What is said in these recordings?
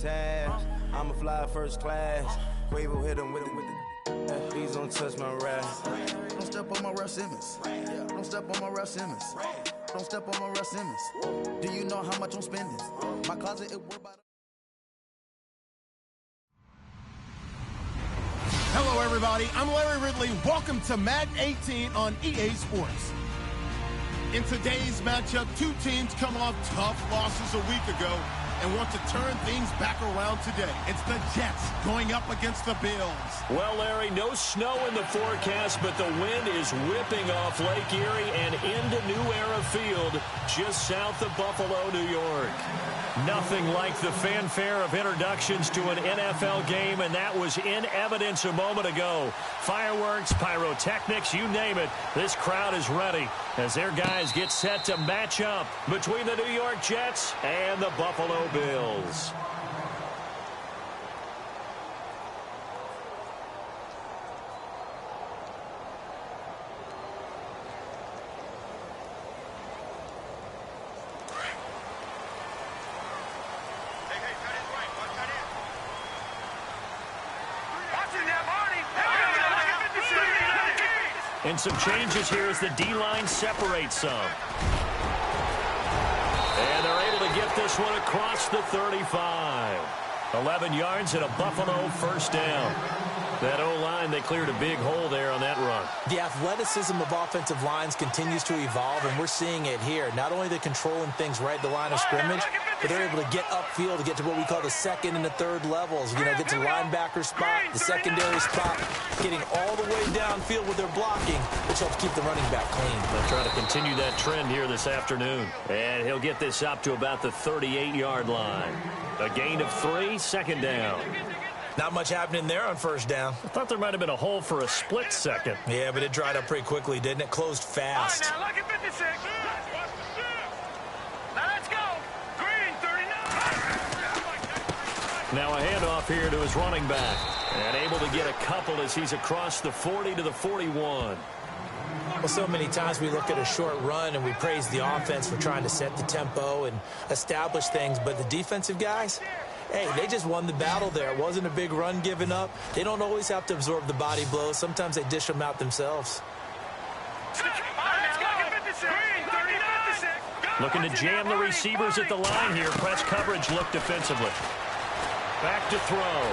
task. I'ma fly first class. Quavo hit him with the. Please don't touch my rap. Don't step on my Russ Simmons. Don't step on my Russ Simmons. Don't step on my Russ Simmons. Do you know how much I'm spending? My closet, it worth about. Hello, everybody. I'm Larry Ridley. Welcome to Madden 18 on EA Sports. In today's matchup, two teams come off tough losses a week ago and want to turn things back around today. It's the Jets going up against the Bills. Well, Larry, no snow in the forecast, but the wind is whipping off Lake Erie and into New Era Field just south of Buffalo, New York. Nothing like the fanfare of introductions to an NFL game, and that was in evidence a moment ago. Fireworks, pyrotechnics, you name it. This crowd is ready as their guys get set to match up between the New York Jets and the Buffalo Bills. And some changes here as the D-line separates some. And they're able to get this one across the 35. 11 yards and a Buffalo first down. That O-line, they cleared a big hole there on that run. The athleticism of offensive lines continues to evolve, and we're seeing it here. Not only they're controlling things right at the line of scrimmage, but they're able to get upfield to get to what we call the second and the third levels. You know, get to linebacker spot, the secondary spot, getting all the way downfield with their blocking, which helps keep the running back clean. They'll try to continue that trend here this afternoon. And he'll get this up to about the 38-yard line. A gain of 3, second down. Not much happening there on first down. I thought there might have been a hole for a split second. Yeah, but it dried up pretty quickly, didn't it? Closed fast. All right, now, look at 56. Now let's go. Green, 39. Now a handoff here to his running back. And able to get a couple as he's across the 40 to the 41. Well, so many times we look at a short run and we praise the offense for trying to set the tempo and establish things, but the defensive guys, hey, they just won the battle there. It wasn't a big run given up. They don't always have to absorb the body blows. Sometimes they dish them out themselves. Looking to jam the receivers at the line here. Press coverage look defensively. Back to throw.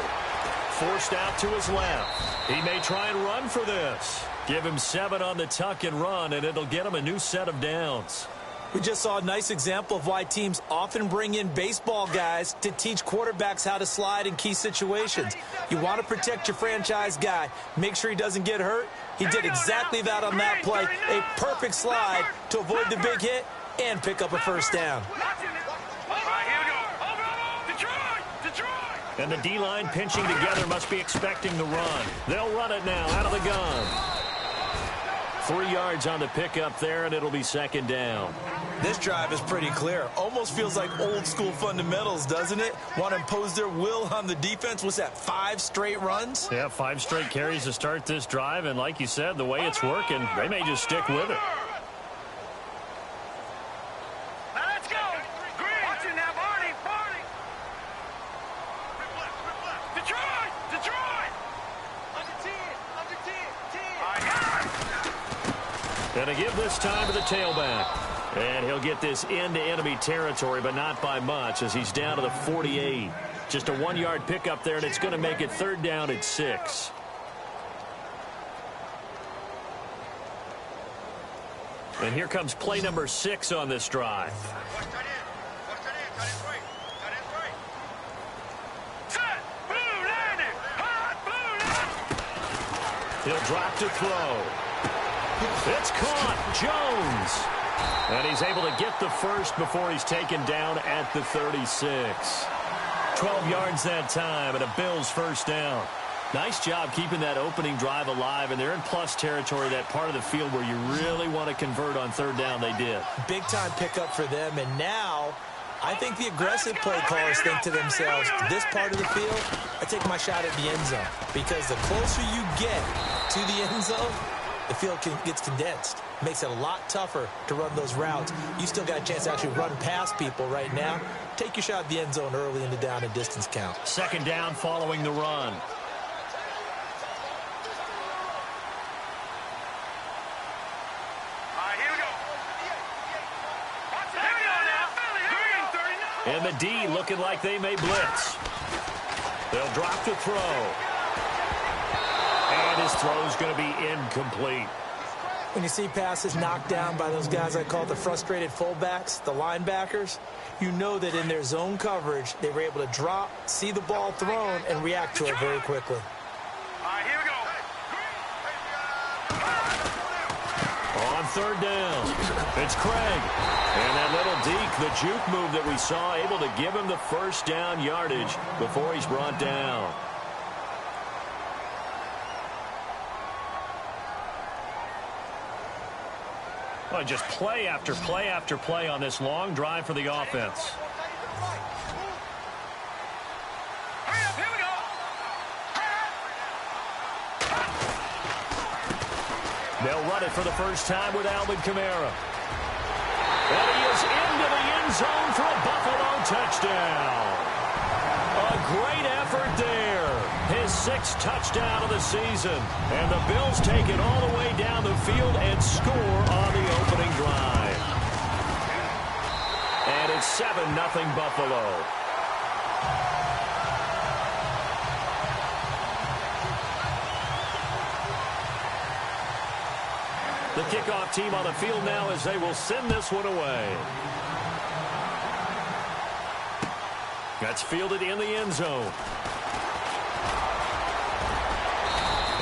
Forced out to his left. He may try and run for this. Give him 7 on the tuck and run, and it'll get him a new set of downs. We just saw a nice example of why teams often bring in baseball guys to teach quarterbacks how to slide in key situations. You want to protect your franchise guy. Make sure he doesn't get hurt. He did exactly that on that play. A perfect slide to avoid the big hit and pick up a first down. And the D-line pinching together must be expecting the run. They'll run it now out of the gun. 3 yards on the pickup there, and it'll be second down. This drive is pretty clear. Almost feels like old school fundamentals, doesn't it? Want to impose their will on the defense. What's that, 5 straight runs? Yeah, 5 straight carries to start this drive, and like you said, the way it's working, they may just stick with it. Now let's go. Green. Watch it now, Barney. Detroit. Under 10. Gonna give this time to the tailback. And he'll get this into enemy territory, but not by much as he's down to the 48. Just a 1-yard pickup there, and it's going to make it third down at 6. And here comes play number 6 on this drive. He'll drop to throw. It's caught. Jones. And he's able to get the first before he's taken down at the 36. 12 yards that time and a Bills first down. Nice job keeping that opening drive alive, and they're in plus territory, that part of the field where you really want to convert on third down. They did. Big-time pickup for them, and now I think the aggressive play callers think to themselves, this part of the field, I take my shot at the end zone, because the closer you get to the end zone, the field gets condensed. Makes it a lot tougher to run those routes. You still got a chance to actually run past people right now. Take your shot at the end zone early in the down and distance count. Second down following the run. And the D looking like they may blitz. They'll drop to throw. And his throw's going to be incomplete. When you see passes knocked down by those guys I call the frustrated fullbacks, the linebackers, you know that in their zone coverage, they were able to drop, see the ball thrown, and react to it very quickly. All right, here we go. On third down, it's Craig. And that little deke, the juke move that we saw, able to give him the first down yardage before he's brought down. Well, just play after play after play on this long drive for the offense. They'll run it for the first time with Alvin Kamara. And he is into the end zone for a Buffalo touchdown. A great effort there. His 6th touchdown of the season. And the Bills take it all the way down the field and score on the opening drive. And it's 7-0 Buffalo. The kickoff team on the field now as they will send this one away. That's fielded in the end zone.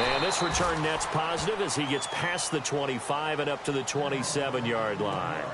And this return net's positive as he gets past the 25 and up to the 27-yard line.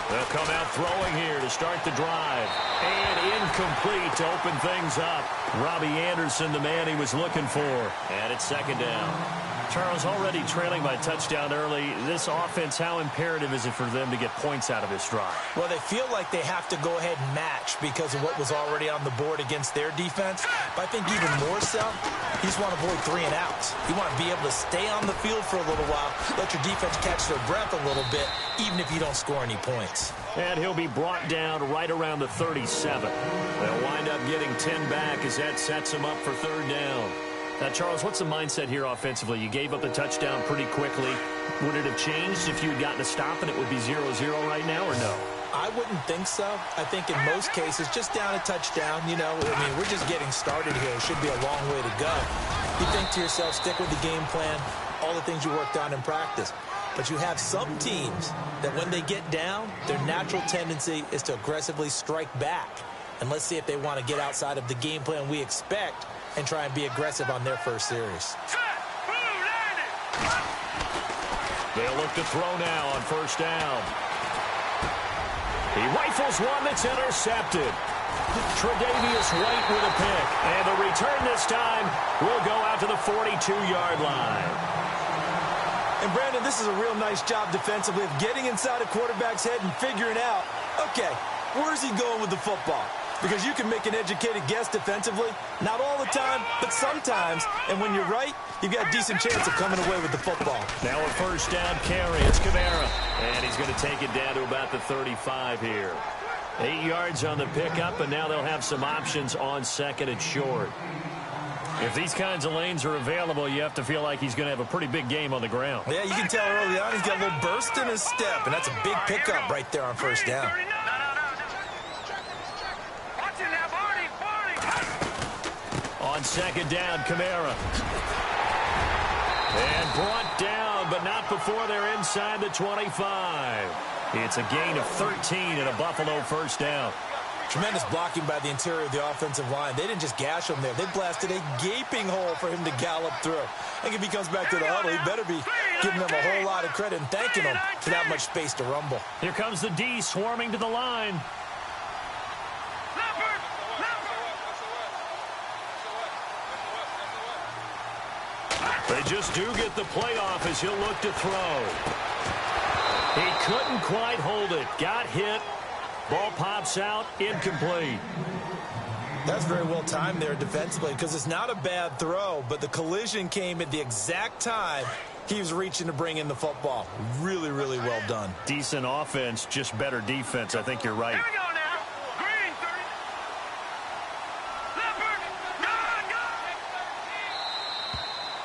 They'll come out throwing here to start the drive. And incomplete to open things up. Robbie Anderson, the man he was looking for. And it's second down. Charles, already trailing by a touchdown early. This offense, how imperative is it for them to get points out of this drive? Well, they feel like they have to go ahead and match because of what was already on the board against their defense. But I think even more so, you just want to avoid 3 and outs. You want to be able to stay on the field for a little while, let your defense catch their breath a little bit, even if you don't score any points. And he'll be brought down right around the 37. They'll wind up getting 10 back as that sets him up for third down. Now, Charles, what's the mindset here offensively? You gave up the touchdown pretty quickly. Would it have changed if you had gotten a stop and it would be 0-0 right now, or no? I wouldn't think so. I think in most cases, just down a touchdown, you know, I mean, we're just getting started here. It should be a long way to go. You think to yourself, stick with the game plan, all the things you worked on in practice. But you have some teams that when they get down, their natural tendency is to aggressively strike back. And let's see if they want to get outside of the game plan we expect and try and be aggressive on their first series. They'll look to throw now on first down. He rifles one that's intercepted. Tre'Davious White with a pick. And the return this time will go out to the 42-yard line. And, Brandon, this is a real nice job defensively of getting inside a quarterback's head and figuring out, okay, where's he going with the football? Because you can make an educated guess defensively, not all the time, but sometimes. And when you're right, you've got a decent chance of coming away with the football. Now a first down carry. It's Kamara. And he's going to take it down to about the 35 here. 8 yards on the pickup, and now they'll have some options on second and short. If these kinds of lanes are available, you have to feel like he's going to have a pretty big game on the ground. Yeah, you can tell early on he's got a little burst in his step, and that's a big pickup right there on first down. On second down, Kamara. And brought down, but not before they're inside the 25. It's a gain of 13 and a Buffalo first down. Tremendous blocking by the interior of the offensive line. They didn't just gash him there. They blasted a gaping hole for him to gallop through. I think if he comes back to the huddle, he better be giving them a whole lot of credit and thanking them for that much space to rumble. Here comes the D swarming to the line. They just do get the playoff as he'll look to throw. He couldn't quite hold it. Got hit. Ball pops out. Incomplete. That's very well timed there defensively because it's not a bad throw, but the collision came at the exact time he was reaching to bring in the football. Really, really well done. Decent offense, just better defense. I think you're right. Here we go now. Green. Leopard.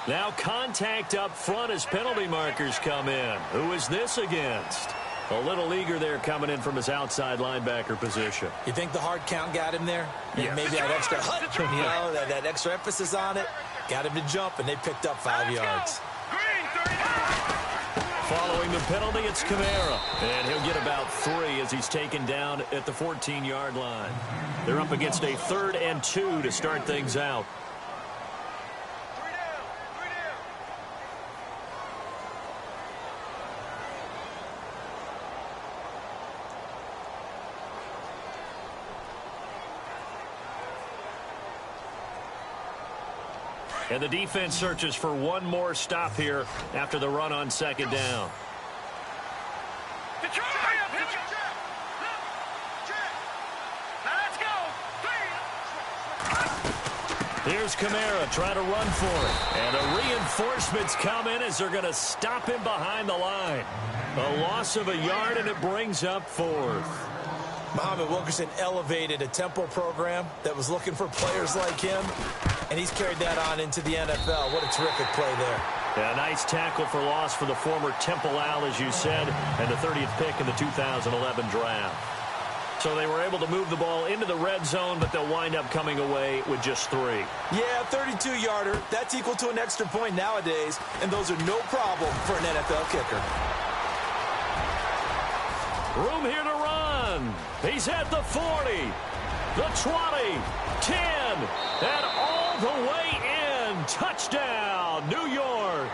Go. Now contact up front as penalty markers come in. Who is this against? A little eager there coming in from his outside linebacker position. You think the hard count got him there? Yes. Maybe that extra that extra emphasis on it got him to jump, and they picked up 5 yards. Green, 30. Following the penalty, it's Kamara. And he'll get about 3 as he's taken down at the 14-yard line. They're up against a 3rd and 2 to start things out. And the defense searches for one more stop here after the run on 2nd down. Detroit. Now let's go. Here's Kamara trying to run for it. And the reinforcements come in as they're going to stop him behind the line. A loss of a yard, and it brings up 4th. Muhammad Wilkerson elevated a tempo program that was looking for players like him, and he's carried that on into the NFL. What a terrific play there. Yeah, nice tackle for loss for the former Temple Owl, as you said, and the 30th pick in the 2011 draft. So they were able to move the ball into the red zone, but they'll wind up coming away with just 3. Yeah, 32-yarder. That's equal to an extra point nowadays, and those are no problem for an NFL kicker. Room here to run. He's at the 40, the 20, 10, and all the way in. Touchdown, New York.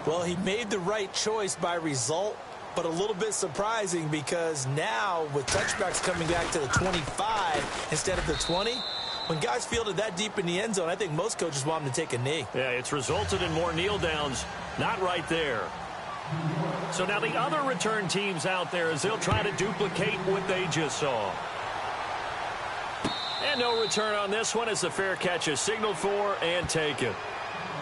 Well, he made the right choice by result, but a little bit surprising because now with touchbacks coming back to the 25 instead of the 20, when guys fielded that deep in the end zone, I think most coaches want them to take a knee. Yeah, it's resulted in more kneel downs. Not right there. So now the other return teams out there as they'll try to duplicate what they just saw. And no return on this one as the fair catch is signaled for and taken.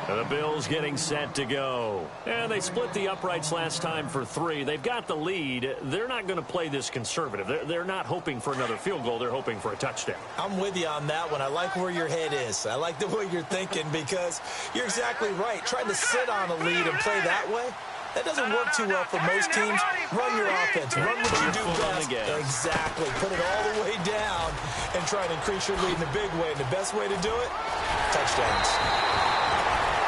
The Bills getting set to go. And they split the uprights last time for 3. They've got the lead. They're not going to play this conservative. They're not hoping for another field goal. They're hoping for a touchdown. I'm with you on that one. I like where your head is. I like the way you're thinking because you're exactly right. Trying to sit on a lead and play that way, that doesn't work too well for most teams. Run your offense. Run what you do best. Exactly. Put it all the way down and try to increase your lead in a big way. And the best way to do it, touchdowns.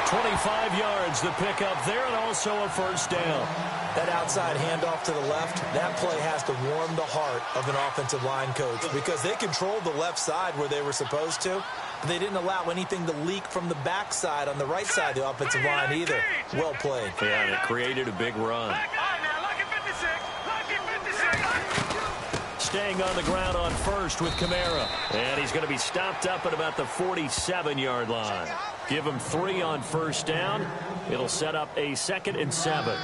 25 yards, the pickup there, and also a first down. That outside handoff to the left, that play has to warm the heart of an offensive line coach because they controlled the left side where they were supposed to. But they didn't allow anything to leak from the backside on the right side of the offensive line either. Well played. Yeah, and it created a big run. Staying on the ground on first with Kamara. And he's going to be stopped up at about the 47-yard line. Give him 3 on first down. It'll set up a 2nd and 7.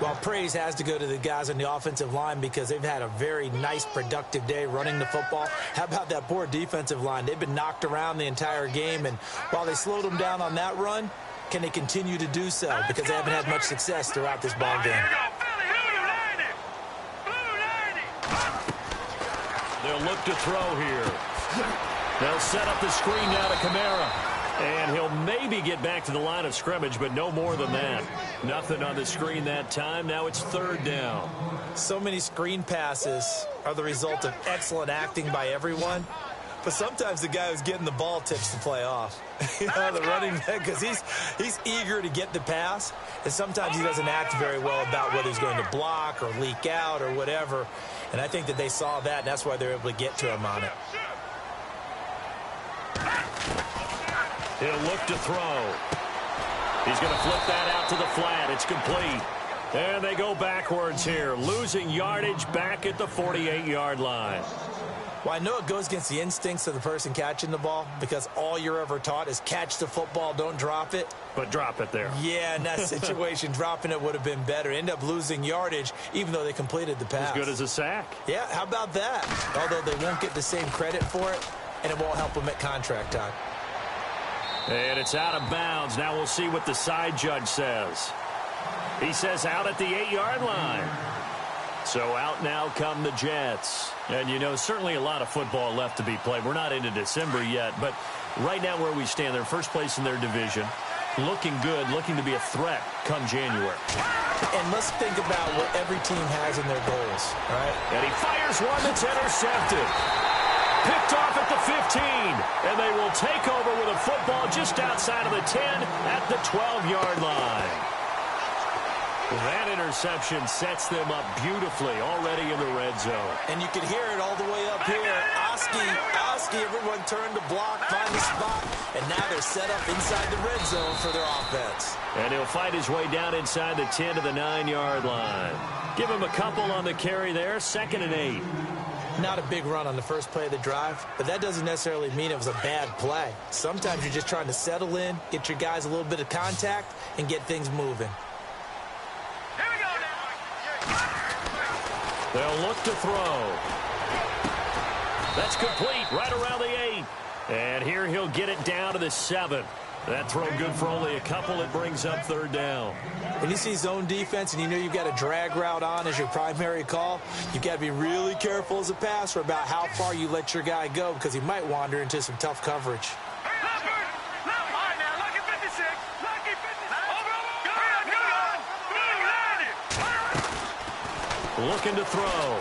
Well, praise has to go to the guys on the offensive line because they've had a very nice, productive day running the football. How about that poor defensive line? They've been knocked around the entire game, and while they slowed them down on that run, can they continue to do so? Because they haven't had much success throughout this ball game. They'll look to throw here. They'll set up the screen now to Kamara. And he'll maybe get back to the line of scrimmage, but no more than that. Nothing on the screen that time. Now it's 3rd down. So many screen passes are the result of excellent acting by everyone. But sometimes the guy who's getting the ball tips the play off. You know, the running back, because he's eager to get the pass. And sometimes he doesn't act very well about whether he's going to block or leak out or whatever. And I think that they saw that, and that's why they're able to get to him on it. He'll look to throw. He's going to flip that out to the flat. It's complete. And they go backwards here, losing yardage back at the 48-yard line. Well, I know it goes against the instincts of the person catching the ball because all you're ever taught is catch the football, don't drop it. But drop it there. Yeah, in that situation, dropping it would have been better. End up losing yardage, even though they completed the pass. As good as a sack. Yeah, how about that? Although they won't get the same credit for it, and it won't help them at contract time. And it's out of bounds. Now we'll see what the side judge says. He says out at the 8-yard line. So out now come the Jets. And, you know, certainly a lot of football left to be played. We're not into December yet, but right now where we stand, they're first place in their division. Looking good, looking to be a threat come January. And let's think about what every team has in their goals, right? And he fires one that's intercepted. Picked off at the 15. And they will take over with a football just outside of the 10 at the 12-yard line. That interception sets them up beautifully already in the red zone. And you can hear it all the way up here. Oski, everyone turned to block, find the spot, and now they're set up inside the red zone for their offense. And he'll fight his way down inside the 10 to the 9-yard line. Give him a couple on the carry there, 2nd and 8. Not a big run on the first play of the drive, but that doesn't necessarily mean it was a bad play. Sometimes you're just trying to settle in, get your guys a little bit of contact, and get things moving. They'll look to throw. That's complete right around the 8. And here he'll get it down to the 7. That throw good for only a couple. It brings up 3rd down. When you see zone defense and you know you've got a drag route on as your primary call, you've got to be really careful as a passer about how far you let your guy go because he might wander into some tough coverage. Looking to throw.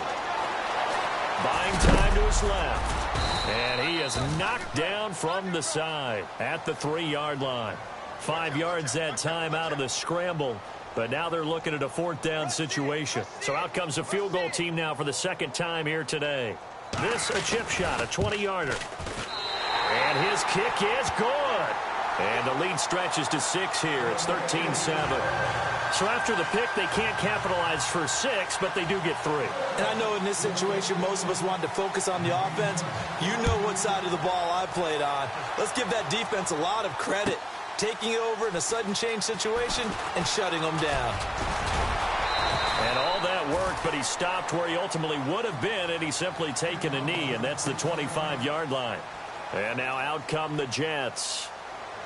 Buying time to his left. And he is knocked down from the side at the 3-yard line. 5 yards that time out of the scramble. But now they're looking at a 4th down situation. So out comes a field goal team now for the 2nd time here today. This a chip shot, a 20-yarder. And his kick is good. And the lead stretches to 6 here. It's 13-7. So after the pick, they can't capitalize for 6, but they do get 3. And I know in this situation, most of us wanted to focus on the offense. You know what side of the ball I played on. Let's give that defense a lot of credit. Taking over in a sudden change situation and shutting them down. And all that worked, but he stopped where he ultimately would have been, and he's simply taken a knee, and that's the 25-yard line. And now out come the Jets.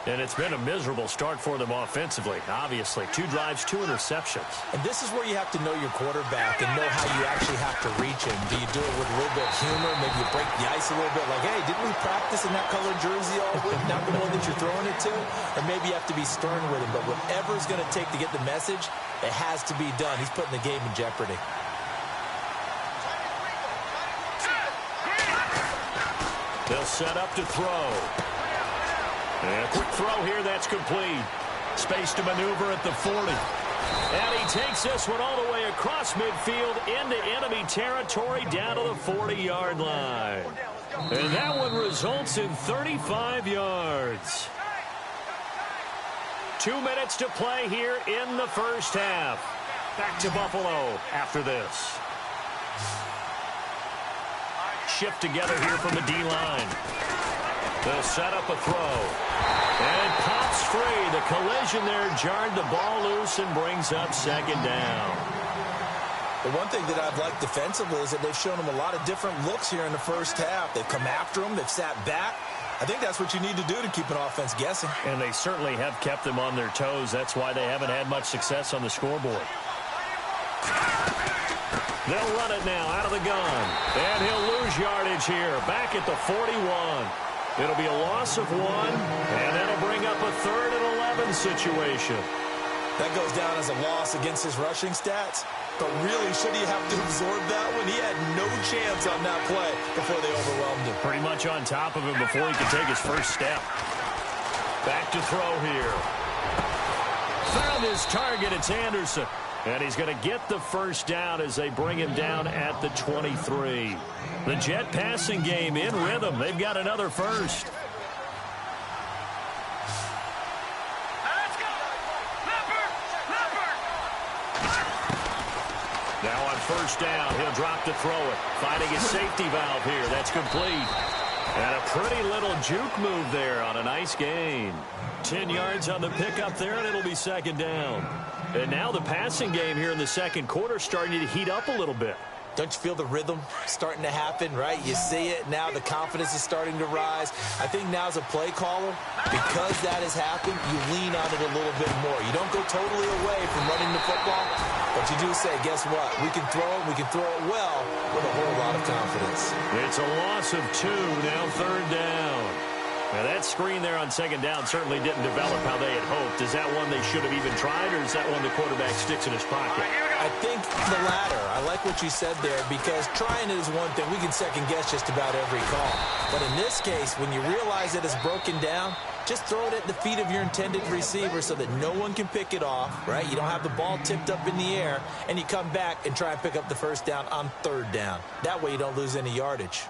And it's been a miserable start for them offensively, obviously. 2 drives, 2 interceptions. And this is where you have to know your quarterback and know how you actually have to reach him. Do you do it with a little bit of humor? Maybe you break the ice a little bit like, hey, didn't we practice in that colored jersey all week? Not the one that you're throwing it to? Or maybe you have to be stern with him. But whatever it's going to take to get the message, it has to be done. He's putting the game in jeopardy. They'll set up to throw. And a quick throw here, that's complete. Space to maneuver at the 40. And he takes this one all the way across midfield into enemy territory down to the 40-yard line. And that one results in 35 yards. 2 minutes to play here in the first half. Back to Buffalo after this. Shift together here from the D-line. They'll set up a throw. And pops free. The collision there jarred the ball loose and brings up 2nd down. The one thing that I've liked defensively is that they've shown him a lot of different looks here in the first half. They've come after him. They've sat back. I think that's what you need to do to keep an offense guessing. And they certainly have kept them on their toes. That's why they haven't had much success on the scoreboard. They'll run it now out of the gun. And he'll lose yardage here. Back at the 41. It'll be a loss of 1, and that'll bring up a 3rd and 11 situation. That goes down as a loss against his rushing stats. But really, should he have to absorb that one? He had no chance on that play before they overwhelmed him. Pretty much on top of him before he could take his first step. Back to throw here. Found his target. It's Anderson. And he's going to get the first down as they bring him down at the 23. The Jet passing game in rhythm. They've got another first. Now on first down. He'll drop to throw it. Finding his safety valve here. That's complete. And a pretty little juke move there on a nice gain. 10 yards on the pickup there, and it'll be second down. And now the passing game here in the second quarter starting to heat up a little bit. Don't you feel the rhythm starting to happen, right? You see it now. The confidence is starting to rise. I think now as a play caller, because that has happened, you lean on it a little bit more. You don't go totally away from running the football, but you do say, guess what? We can throw it. We can throw it well with a whole lot of confidence. It's a loss of 2, now third down. Now that screen there on second down certainly didn't develop how they had hoped. Is that one they should have even tried, or is that one the quarterback sticks in his pocket? I think the latter. I like what you said there, because trying it is one thing. We can second guess just about every call. But in this case, when you realize it is broken down, just throw it at the feet of your intended receiver so that no one can pick it off, right? You don't have the ball tipped up in the air, and you come back and try and pick up the first down on third down. That way you don't lose any yardage.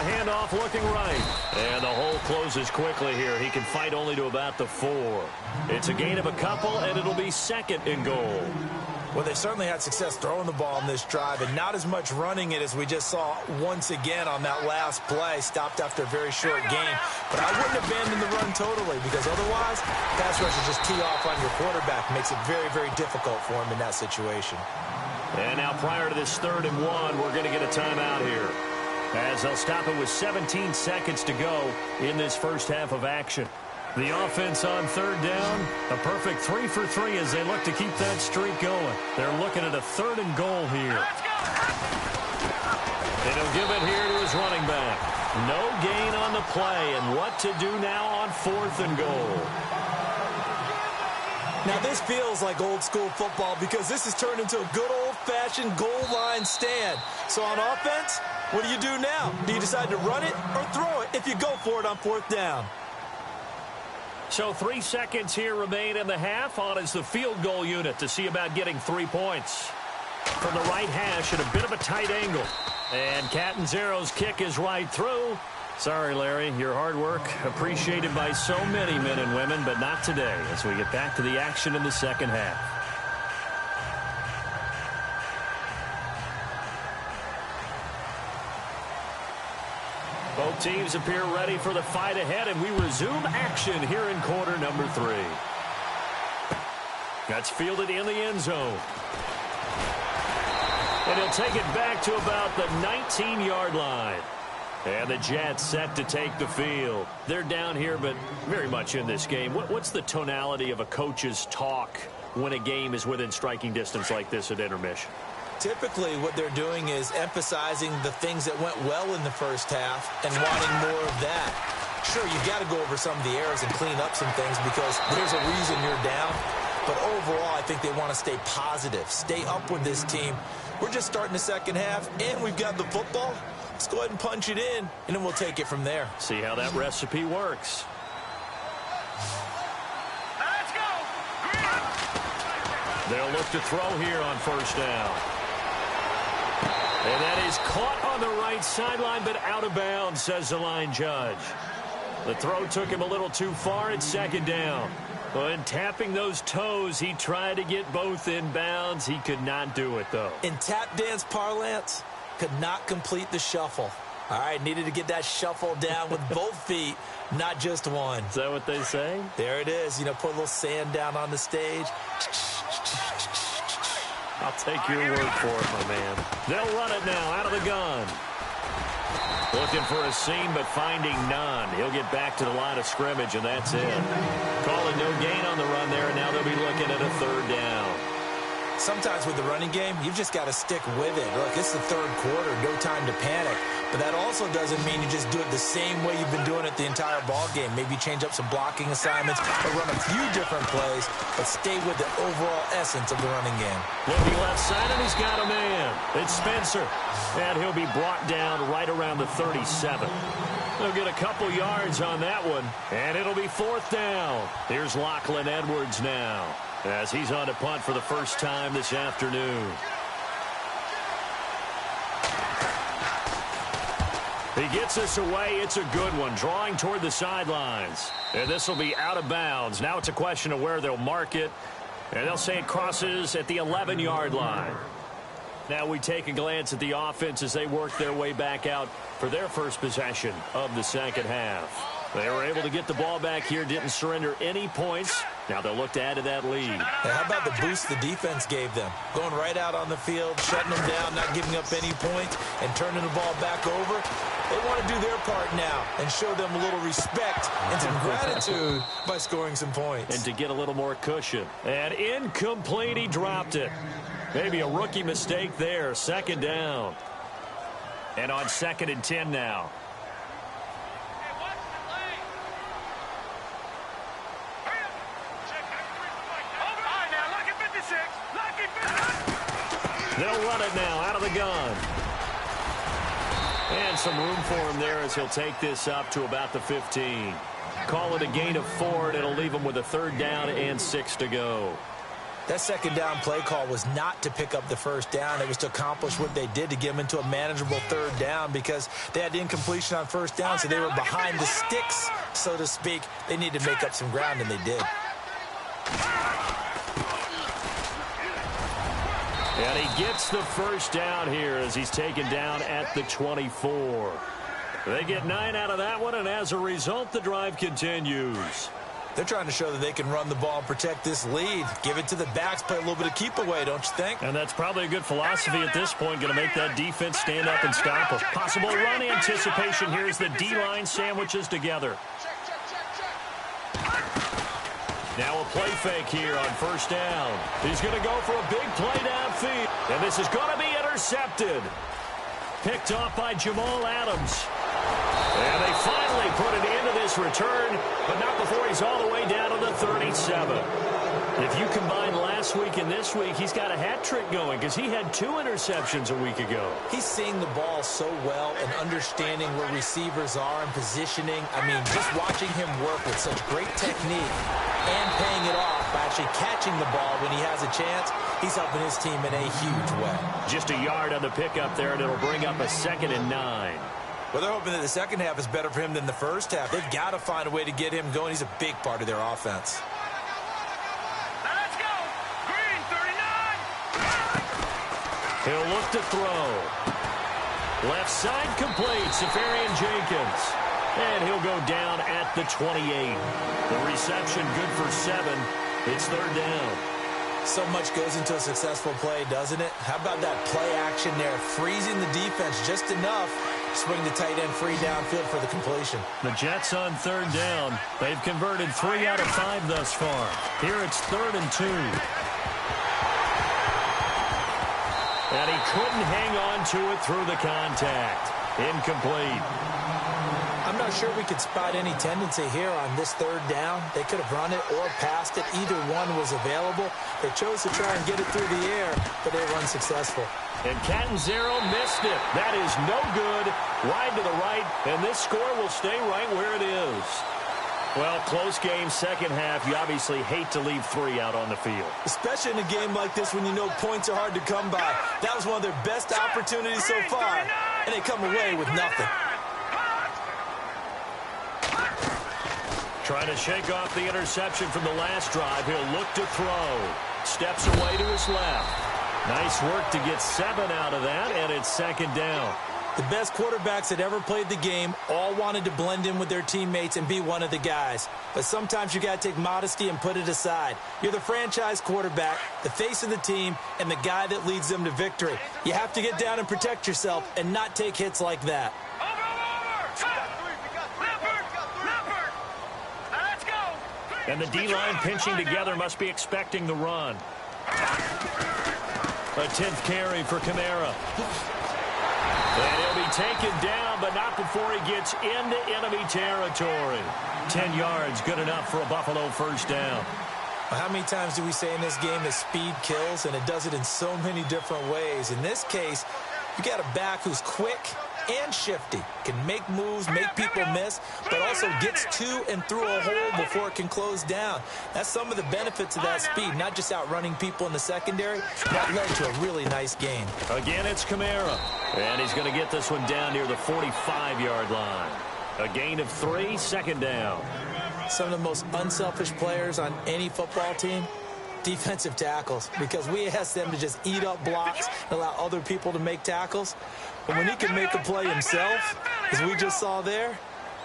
Handoff looking right. And the hole closes quickly here. He can fight only to about the 4. It's a gain of a couple, and it'll be second and goal. Well, they certainly had success throwing the ball in this drive, and not as much running it as we just saw once again on that last play. Stopped after a very short gain. But I wouldn't abandon the run totally, because otherwise, pass rushers just tee off on your quarterback. Makes it very, very difficult for him in that situation. And now prior to this 3rd and 1, we're going to get a timeout here, as they'll stop it with 17 seconds to go in this first half of action. The offense on 3rd down, a perfect 3 for 3 as they look to keep that streak going. They're looking at a 3rd and goal here. And he'll give it here to his running back. No gain on the play, and what to do now on 4th and goal. Now this feels like old school football, because this has turned into a good old-fashioned goal line stand. So on offense, what do you do now? Do you decide to run it or throw it if you go for it on 4th down? So 3 seconds here remain in the half. On is the field goal unit to see about getting 3 points. From the right hash at a bit of a tight angle. And Catanzaro's kick is right through. Sorry, Larry, your hard work appreciated by so many men and women, but not today as we get back to the action in the second half. Both teams appear ready for the fight ahead, and we resume action here in quarter number 3. That's fielded in the end zone. And he'll take it back to about the 19-yard line. And the Jets set to take the field. They're down here, but very much in this game. What's the tonality of a coach's talk when a game is within striking distance like this at intermission? Typically, what they're doing is emphasizing the things that went well in the first half and wanting more of that. Sure, you've got to go over some of the errors and clean up some things because there's a reason you're down. But overall, I think they want to stay positive, stay up with this team. We're just starting the second half, and we've got the football. Let's go ahead and punch it in, and then we'll take it from there. See how that recipe works. Let's go. They'll look to throw here on first down. And that is caught on the right sideline, but out of bounds, says the line judge. The throw took him a little too far at second down. When tapping those toes, he tried to get both in bounds. He could not do it, though. In tap dance parlance, could not complete the shuffle. All right, needed to get that shuffle down with both feet, not just one. Is that what they say? There it is. You know, put a little sand down on the stage. I'll take your word for it, my man. They'll run it now out of the gun. Looking for a seam, but finding none. He'll get back to the line of scrimmage, and that's it. Calling no gain on the run there, and now they'll be looking at a 3rd down. Sometimes with the running game, you've just got to stick with it. Look, it's the 3rd quarter, no time to panic. But that also doesn't mean you just do it the same way you've been doing it the entire ball game. Maybe change up some blocking assignments or run a few different plays, but stay with the overall essence of the running game. Looking left side, and he's got a man. It's Spencer. And he'll be brought down right around the 37. They'll get a couple yards on that one, and it'll be 4th down. Here's Lachlan Edwards now, as he's on to punt for the first time this afternoon. He gets us away. It's a good one, drawing toward the sidelines. And this will be out of bounds. Now it's a question of where they'll mark it, and they'll say it crosses at the 11-yard line. Now we take a glance at the offense as they work their way back out for their first possession of the second half. They were able to get the ball back here, didn't surrender any points. Now they'll look to add to that lead. Hey, how about the boost the defense gave them? Going right out on the field, shutting them down, not giving up any points, and turning the ball back over. They want to do their part now and show them a little respect and some gratitude by scoring some points. And to get a little more cushion. And incomplete, he dropped it. Maybe a rookie mistake there. 2nd down. And on 2nd and 10 now. They'll run it now out of the gun. And some room for him there as he'll take this up to about the 15. Call it a gain of 4, and it'll leave him with a 3rd down and 6 to go. That 2nd down play call was not to pick up the 1st down. It was to accomplish what they did to get them into a manageable 3rd down because they had incompletion on 1st down, so they were behind the sticks, so to speak. They needed to make up some ground, and they did. And he gets the 1st down here as he's taken down at the 24. They get 9 out of that one, and as a result, the drive continues. They're trying to show that they can run the ball and protect this lead. Give it to the backs, play a little bit of keep away, don't you think? And that's probably a good philosophy at this point. Going to make that defense stand up and stop us. Possible run anticipation here as the D-line sandwiches together. Now a play fake here on 1st down. He's going to go for a big play downfield. And this is going to be intercepted. Picked off by Jamal Adams. And they finally put an end to this return, but not before he's all the way down to the 37. If you combine last week and this week, he's got a hat trick going because he had 2 interceptions a week ago. He's seeing the ball so well and understanding where receivers are and positioning. I mean, just watching him work with such great technique and paying it off by actually catching the ball when he has a chance, he's helping his team in a huge way. Just a yard on the pickup there, and it'll bring up a 2nd and 9. Well, they're hoping that the second half is better for him than the first half. They've got to find a way to get him going. He's a big part of their offense. Let's go. Green, 39. He'll look to throw. Left side complete. Safarian Jenkins. And he'll go down at the 28. The reception good for 7. It's 3rd down. So much goes into a successful play, doesn't it? How about that play action there? Freezing the defense just enough. Swing the tight end free downfield for the completion. The Jets on 3rd down. They've converted 3 out of 5 thus far. Here it's 3rd and 2. And he couldn't hang on to it through the contact. Incomplete. I'm not sure we could spot any tendency here on this 3rd down. They could have run it or passed it. Either one was available. They chose to try and get it through the air, but they were unsuccessful. And Catanzaro missed it. That is no good. Wide to the right, and this score will stay right where it is. Well, close game, second half. You obviously hate to leave 3 out on the field. Especially in a game like this when you know points are hard to come by. That was one of their best opportunities so far, and they come away with nothing. Trying to shake off the interception from the last drive. He'll look to throw. Steps away to his left. Nice work to get 7 out of that, and it's 2nd down. The best quarterbacks that ever played the game all wanted to blend in with their teammates and be one of the guys. But sometimes you got to take modesty and put it aside. You're the franchise quarterback, the face of the team, and the guy that leads them to victory. You have to get down and protect yourself and not take hits like that. And the D-line pinching together must be expecting the run. A 10th carry for Kamara. And he'll be taken down, but not before he gets into enemy territory. 10 yards, good enough for a Buffalo first down. How many times do we say in this game that speed kills, and it does it in so many different ways? In this case, you got a back who's quick and shifty, can make moves, make people miss, but also gets to and through a hole before it can close down. That's some of the benefits of that speed, not just outrunning people in the secondary. That led to a really nice game. Again, it's Kamara, and he's going to get this one down near the 45-yard line. A gain of 3, second down. Some of the most unselfish players on any football team, defensive tackles, because we ask them to just eat up blocks and allow other people to make tackles. But when he can make a play himself, as we just saw there,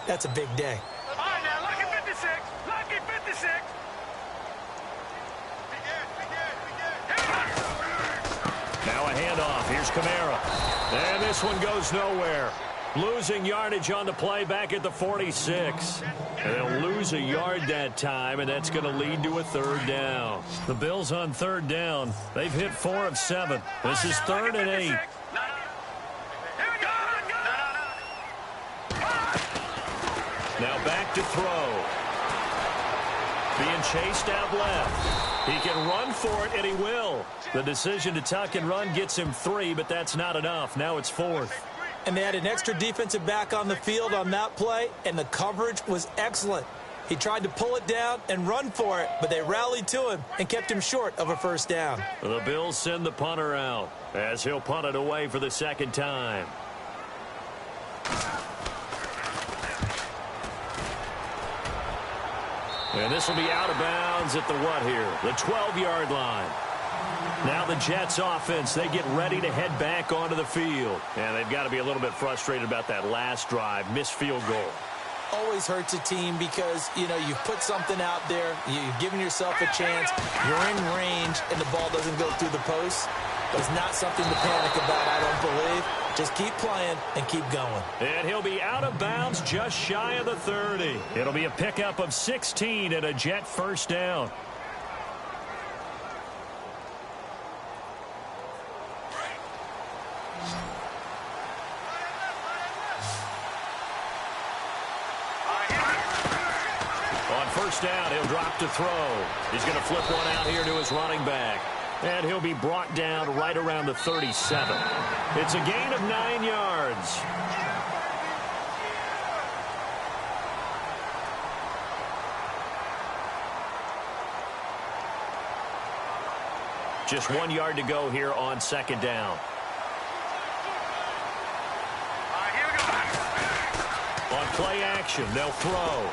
that's a big day. All right, now, lucky 56. Lucky 56. Now a handoff. Here's Kamara. And this one goes nowhere. Losing yardage on the play back at the 46. And they'll lose a yard that time, and that's going to lead to a third down. The Bills on third down. They've hit 4 of 7. This is 3rd and 8. Now back to throw. Being chased out left. He can run for it, and he will. The decision to tuck and run gets him 3, but that's not enough. Now it's 4th. And they had an extra defensive back on the field on that play, and the coverage was excellent. He tried to pull it down and run for it, but they rallied to him and kept him short of a first down. The Bills send the punter out as he'll punt it away for the second time. And this will be out of bounds at the what here? The 12-yard line. Now the Jets offense, they get ready to head back onto the field. And they've got to be a little bit frustrated about that last drive, missed field goal. Always hurts a team because, you know, you've put something out there, you've given yourself a chance, you're in range, and the ball doesn't go through the post. But it's not something to panic about, I don't believe. Just keep playing and keep going. And he'll be out of bounds just shy of the 30. It'll be a pickup of 16 and a Jet first down. On first down, he'll drop to throw. He's going to flip one out here to his running back. And he'll be brought down right around the 37. It's a gain of 9 yards. Just 1 yard to go here on second down. On play action, they'll throw.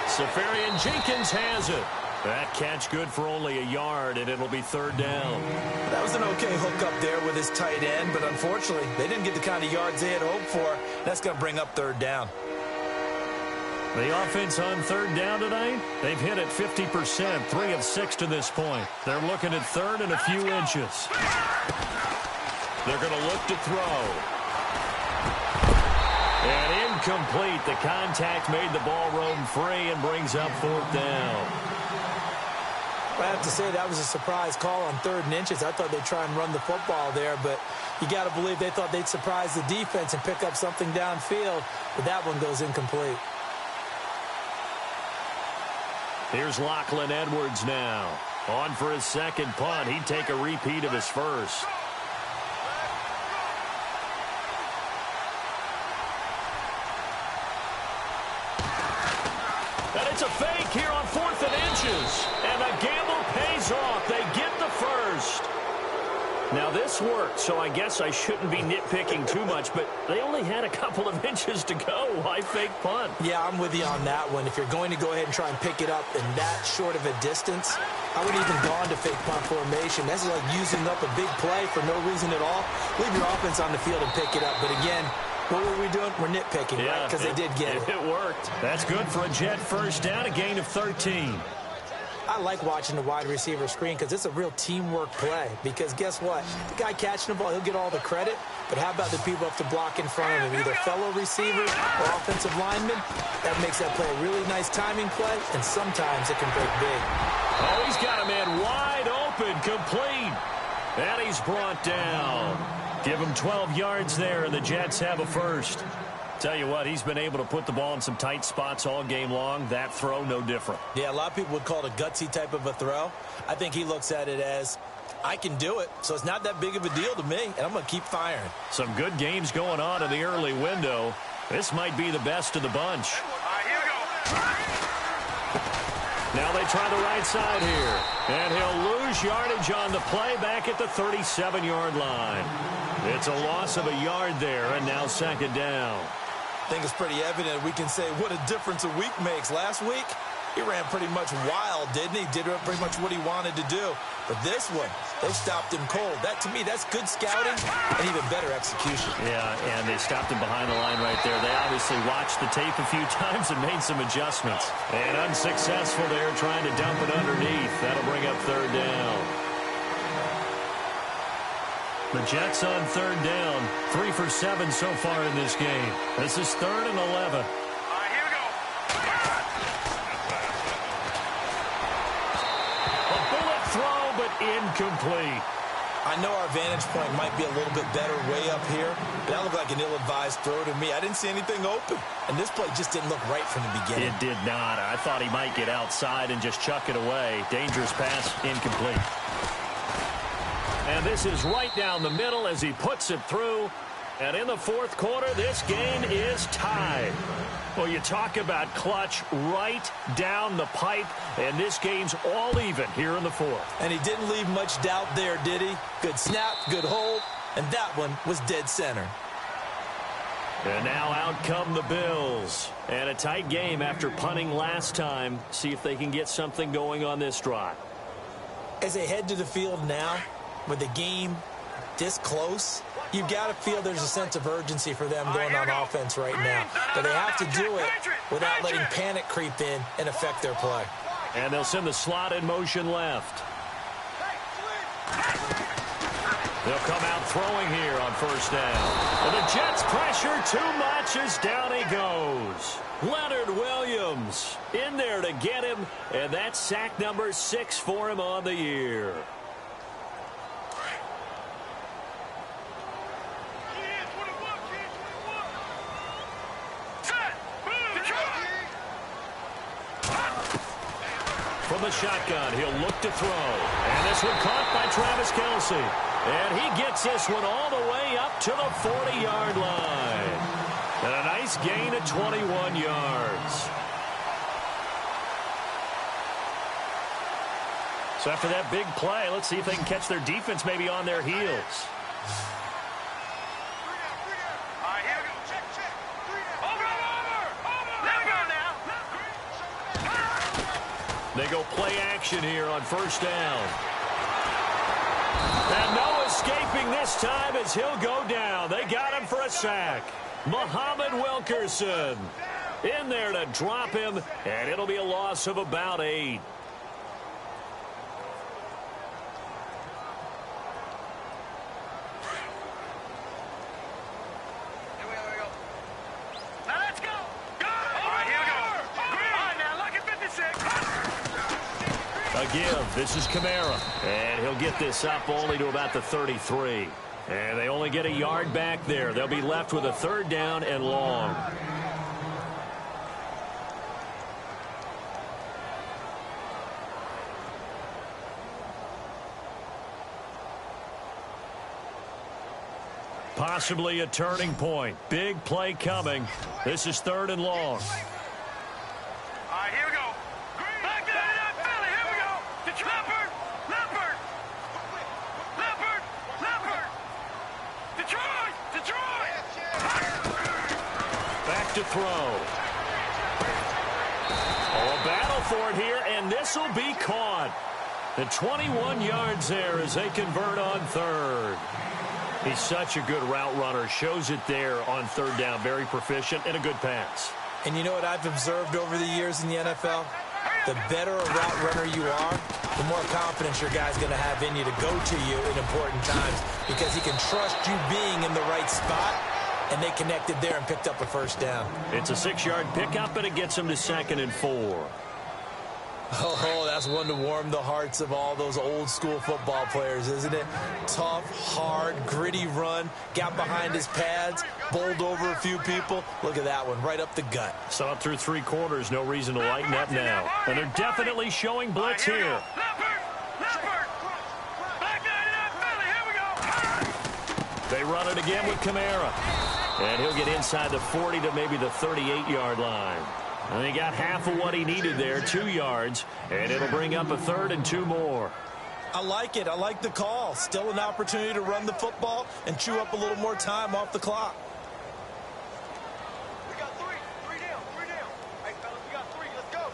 Safarian Jenkins has it. That catch good for only a yard, and it'll be third down. That was an okay hook up there with his tight end, but unfortunately, they didn't get the kind of yards they had hoped for. That's going to bring up third down. The offense on third down tonight, they've hit it 50%, 3 of 6 to this point. They're looking at third and a few inches. They're going to look to throw. And incomplete. The contact made the ball roam free and brings up fourth down. I have to say that was a surprise call on 3rd and inches. I thought they'd try and run the football there, but you got to believe they thought they'd surprise the defense and pick up something downfield, but that one goes incomplete. Here's Lachlan Edwards now. On for his second punt. He'd take a repeat of his first. And it's a fake here on 4th and inches. And the gamble pays off. They get the first. Now, this worked, so I guess I shouldn't be nitpicking too much, but they only had a couple of inches to go. Why fake punt? Yeah, I'm with you on that one. If you're going to go ahead and try and pick it up in that short of a distance, I wouldn't even gone to fake punt formation. That's like using up a big play for no reason at all. Leave your offense on the field and pick it up. But again, what were we doing? We're nitpicking, right? Because they did get it. It worked. That's good for a Jet first down, a gain of 13. I like watching the wide receiver screen because it's a real teamwork play. Because guess what? The guy catching the ball, he'll get all the credit. But how about the people up to block in front of him? Either fellow receivers or offensive linemen. That makes that play a really nice timing play, and sometimes it can break big. Oh, he's got a man wide open, complete. And he's brought down. Give him 12 yards there, and the Jets have a first. Tell you what, he's been able to put the ball in some tight spots all game long. That throw, no different. Yeah, a lot of people would call it a gutsy type of a throw. I think he looks at it as, I can do it, so it's not that big of a deal to me, and I'm going to keep firing. Some good games going on in the early window. This might be the best of the bunch. Here we go. Now they try the right side here. And he'll lose yardage on the play back at the 37-yard line. It's a loss of a yard there, and now second down. I think it's pretty evident we can say what a difference a week makes. Last week, he ran pretty much wild, didn't he? Did pretty much what he wanted to do. But this one, they stopped him cold. That, to me, that's good scouting and even better execution. Yeah, and they stopped him behind the line right there. They obviously watched the tape a few times and made some adjustments. And unsuccessful there trying to dump it underneath. That'll bring up third down. The Jets on third down. 3 for 7 so far in this game. This is 3rd and 11. Here we go. A bullet throw, but incomplete. I know our vantage point might be a little bit better way up here, but that looked like an ill-advised throw to me. I didn't see anything open, and this play just didn't look right from the beginning. It did not. I thought he might get outside and just chuck it away. Dangerous pass, incomplete. And this is right down the middle as he puts it through. And in the fourth quarter, this game is tied. Well, you talk about clutch right down the pipe, and this game's all even here in the fourth. And he didn't leave much doubt there, did he? Good snap, good hold, and that one was dead center. And now out come the Bills. And a tight game after punting last time. See if they can get something going on this drive. As they head to the field now, with the game this close, you've got to feel there's a sense of urgency for them going on offense right now. But they have to do it without letting panic creep in and affect their play. And they'll send the slot in motion left. They'll come out throwing here on first down. And the Jets pressure too much as down he goes. Leonard Williams in there to get him, and that's sack number 6 for him on the year. From the shotgun, he'll look to throw. And this one caught by Travis Kelce. And he gets this one all the way up to the 40-yard line. And a nice gain of 21 yards. So after that big play, let's see if they can catch their defense maybe on their heels. They go play action here on first down. And no escaping this time as he'll go down. They got him for a sack. Muhammad Wilkerson in there to drop him, and it'll be a loss of about 8. Give. This is Kamara. And he'll get this up only to about the 33. And they only get a yard back there. They'll be left with a third down and long. Possibly a turning point. Big play coming. This is 3rd and long. Here we go. Back down, Philly. Here we go. Leopard. Detroit. Back to throw. Oh, a battle for it here, and this will be caught. The 21 yards there as they convert on 3rd. He's such a good route runner. Shows it there on 3rd down. Very proficient and a good pass. And you know what I've observed over the years in the NFL? The better a route runner you are, the more confidence your guy's going to have in you to go to you in important times because he can trust you being in the right spot, and they connected there and picked up a first down. It's a 6-yard pickup, and it gets him to 2nd and 4. Oh, that's one to warm the hearts of all those old-school football players, isn't it? Tough, hard, gritty run, got behind his pads, bowled over a few people. Look at that one, right up the gut. Saw it through 3 quarters, no reason to lighten up now. And they're definitely showing blitz here. They run it again with Kamara. And he'll get inside the 40 to maybe the 38-yard line. And he got half of what he needed there, 2 yards, and it'll bring up a 3rd and 2 more. I like it. I like the call. Still an opportunity to run the football and chew up a little more time off the clock. We got 3. 3 down. 3 down. Hey, fellas, we got 3. Let's go.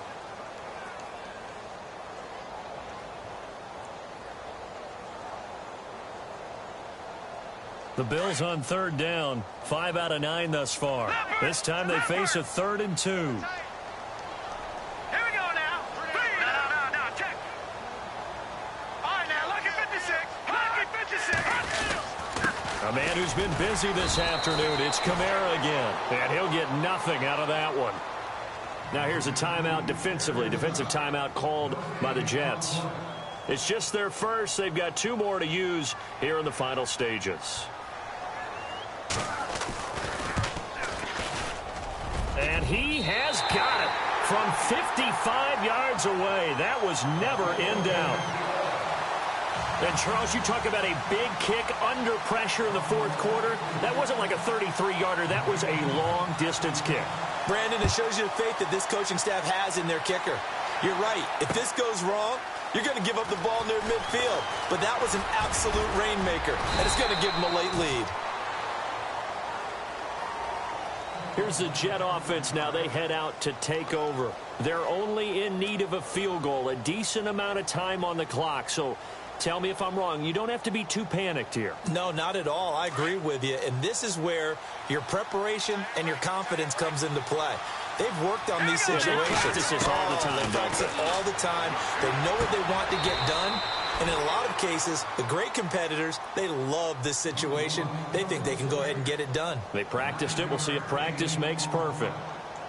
The Bills on 3rd down, 5 out of 9 thus far. This time they face a 3rd and 2. Here we go now. No, check. All right, now, look at 56. Look at 56. A man who's been busy this afternoon. It's Kamara again. And he'll get nothing out of that one. Now here's a timeout defensively. Defensive timeout called by the Jets. It's just their first. They've got 2 more to use here in the final stages. And he has got it from 55 yards away. That was never in doubt. And, Charles, you talk about a big kick under pressure in the 4th quarter. That wasn't like a 33-yarder. That was a long-distance kick. Brandon, it shows you the faith that this coaching staff has in their kicker. You're right. If this goes wrong, you're going to give up the ball near midfield. But that was an absolute rainmaker, and it's going to give them a late lead. Here's the Jet offense now. They head out to take over. They're only in need of a field goal, a decent amount of time on the clock. So tell me if I'm wrong. You don't have to be too panicked here. No, not at all. I agree with you. And this is where your preparation and your confidence comes into play. They've worked on these situations. They practice this all the time. They practice it all the time. They know what they want to get done. And in a lot of cases, the great competitors, they love this situation. They think they can go ahead and get it done. They practiced it. We'll see if practice makes perfect.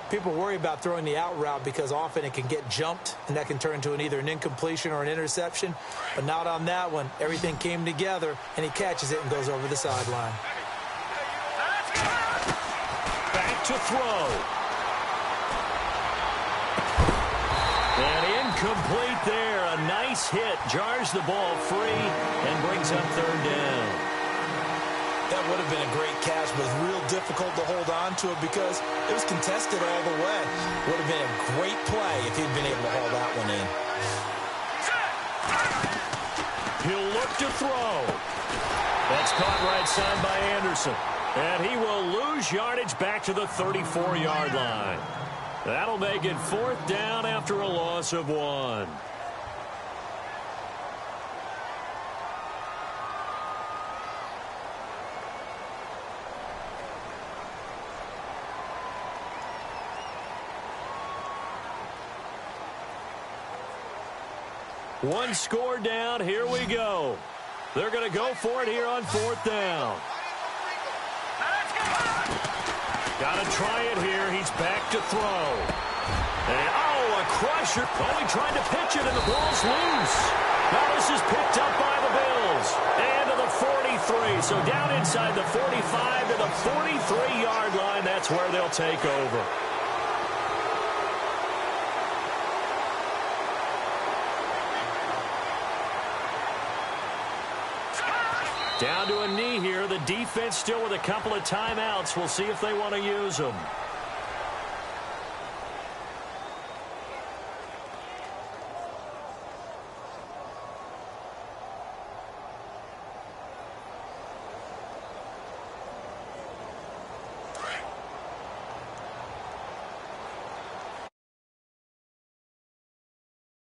People worry about throwing the out route because often it can get jumped, and that can turn into either an incompletion or an interception. But not on that one. Everything came together, and he catches it and goes over the sideline. Back to throw. And incomplete there. A nice hit. Jars the ball free and brings up 3rd down. That would have been a great catch, but it's real difficult to hold on to it because it was contested all the way. Would have been a great play if he'd been able to haul that one in. He'll look to throw. That's caught right side by Anderson. And he will lose yardage back to the 34-yard line. That'll make it 4th down after a loss of 1. One score down. Here we go. They're going to go for it here on 4th down. Got to try it here. He's back to throw. And, a crusher. Oh, he tried to pitch it, and the ball's loose. Now this is picked up by the Bills. And to the 43. So down inside the 45 to the 43-yard line. That's where they'll take over. Down to a knee here. The defense still with a couple of timeouts. We'll see if they want to use them.